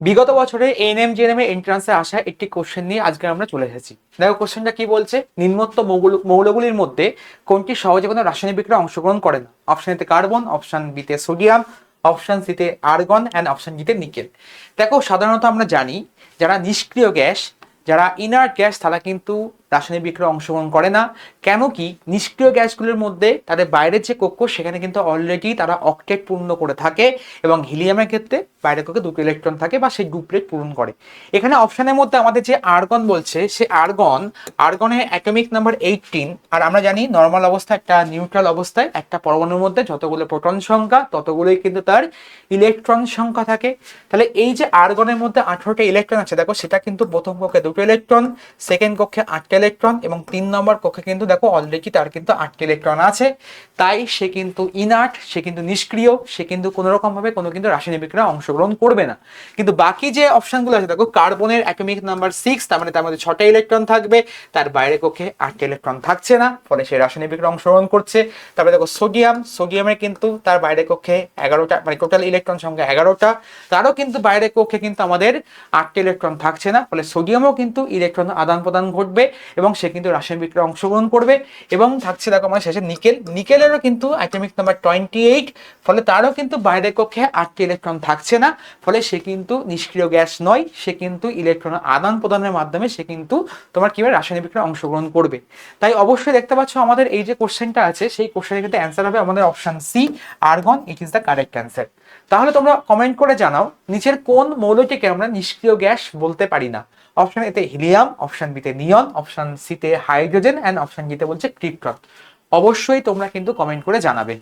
বিগত বছরে ANM GNM এর এন্ট্রান্সে আসা একটি কোশ্চেন নিয়ে আজকে আমরা চলে এসেছি। দেখো কোশ্চেনটা কি বলছে, নিম্নোক্ত মৌলগুলির মধ্যে কোনটি সহজে কোনো রাসায়নিক বিক্রিয়ায় অংশগ্রহণ করে না? অপশন এতে কার্বন, অপশন বিতে সোডিয়াম, অপশন সিতে আর্গন অ্যান্ড অপশন ডিতে নিকেল। দেখো সাধারণত আমরা জানি যারা নিষ্ক্রিয় গ্যাস, যারা ইনার্ট গ্যাস, তারা কিন্তু রাসায়নিক বিক্রিয়ায় অংশগ্রহণ করে না। কেন কি, নিষ্ক্রিয় গ্যাসগুলোর মধ্যে তাদের বাইরের যে কক্ষ সেখানে কিন্তু অলরেডি তারা অক্টেট পূর্ণ করে থাকে, এবং হিলিয়ামের ক্ষেত্রে বাইরের কক্ষে দুটো ইলেকট্রন থাকে বা সেই ডুপ্লেট পূরণ করে। এখানে অপশনের মধ্যে আমাদের যে আর্গন বলছে, সে আর্গনের অ্যাটমিক নাম্বার 18। আর আমরা জানি নর্মাল অবস্থায় একটা নিউট্রাল অবস্থায় একটা পরমাণুর মধ্যে যতগুলো প্রোটন সংখ্যা ততগুলোই কিন্তু তার ইলেকট্রন সংখ্যা থাকে। তাহলে এই যে আর্গনের মধ্যে 18টা ইলেকট্রন আছে, দেখো সেটা কিন্তু প্রথম কক্ষে দুটো ইলেকট্রন, সেকেন্ড কক্ষে 8টা ইলেকট্রন, এবং 3 নম্বর কক্ষে কিন্তু দেখো অলরেডি তার কিন্তু 8টা ইলেকট্রন আছে। তাই সে কিন্তু ইনার্ট, সে কিন্তু নিষ্ক্রিয়, সে কিন্তু কোনো রকম ভাবে কোনো কিন্তু রাসায়নিক বিক্রিয়ায় অংশগ্রহণ করবে না। কিন্তু বাকি যে অপশনগুলো আছে, দেখো কার্বনের অ্যাটমিক নাম্বার 6, তার মানে তার মধ্যে 6টা ইলেকট্রন থাকবে, তার বাইরে কক্ষে 8টা ইলেকট্রন থাকছে না, ফলে সে রাসায়নিক বিক্রিয়ায় অংশগ্রহণ করছে। তারপরে দেখো সোডিয়ামের কিন্তু তার বাইরে কক্ষে 11টা, মানে টোটাল ইলেকট্রন সংখ্যা 11টা, তারও কিন্তু বাইরে কক্ষে কিন্তু আমাদের 8টা ইলেকট্রন থাকছে না, ফলে সোডিয়ামও কিন্তু ইলেকট্রন আদান প্রদান ঘটবে এবং সে কিন্তু রাসায়নিক বিক্রিয়ায় অংশগ্রহণ করবে। এবং থাকছে দেখো আমার শেষে নিকেলেরও কিন্তু অ্যাটমিক নাম্বার 28, ফলে তারও কিন্তু বাইরের কক্ষে 8টি ইলেকট্রন থাকছে না, ফলে সে কিন্তু নিষ্ক্রিয় গ্যাস নয়, সে কিন্তু ইলেকট্রন আদান প্রদানের মাধ্যমে সে কিন্তু তোমার কিভাবে রাসায়নিক বিক্রিয়ায় অংশগ্রহণ করবে। তাই অবশ্যই দেখতে পাচ্ছ আমাদের এই যে কোশ্চেনটা আছে, সেই কোশ্চেনের ক্ষেত্রে অ্যান্সার হবে আমাদের option C, argon. It is the correct answer. তাহলে তোমরা কমেন্ট করে জানাও নিচের কোন মৌলটিকে আমরা নিষ্ক্রিয় গ্যাস বলতে পারি না? অপশন এতে হিলিয়াম, অপশন বিতে নিয়ন, অপশন সিতে হাইড্রোজেন, অ্যান্ড অপশন ডিতে বলছে ক্রিপ্টন। অবশ্যই তোমরা কিন্তু কমেন্ট করে জানাবে।